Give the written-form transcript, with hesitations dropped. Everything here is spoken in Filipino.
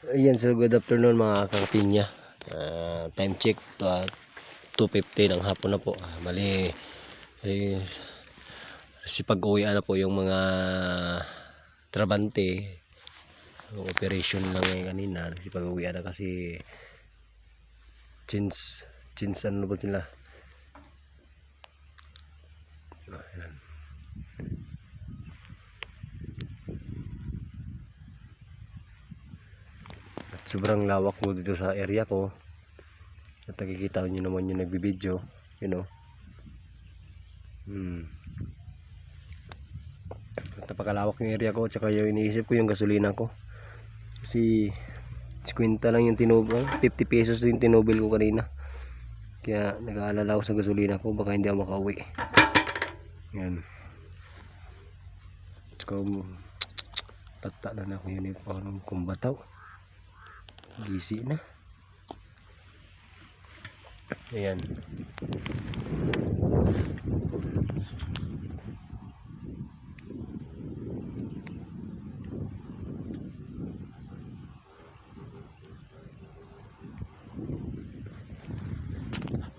Ayan, so good afternoon mga kangpinya. Time check to 2:50 ng hapon na po. Mali si pag-uwian na po yung mga trabante. Yung operation lang ngayon kanina. Si pag-uwian na kasi chins ano po sila. Ayan. At sobrang lawak mo dito sa area ko. At nakikita nyo naman yung nagbibideo, you know. At napakalawak yung area ko, tsaka yung iniisip ko yung gasolina ko. Kasi 50 lang yung tinubil, 50 pesos yung tinubil ko kanina. Kaya nag-aalala ako sa gasolina ko, baka hindi ako makauwi. Yan. Tsaka tata na ako yun yung parang kumbataw. Gisi na. Ayan.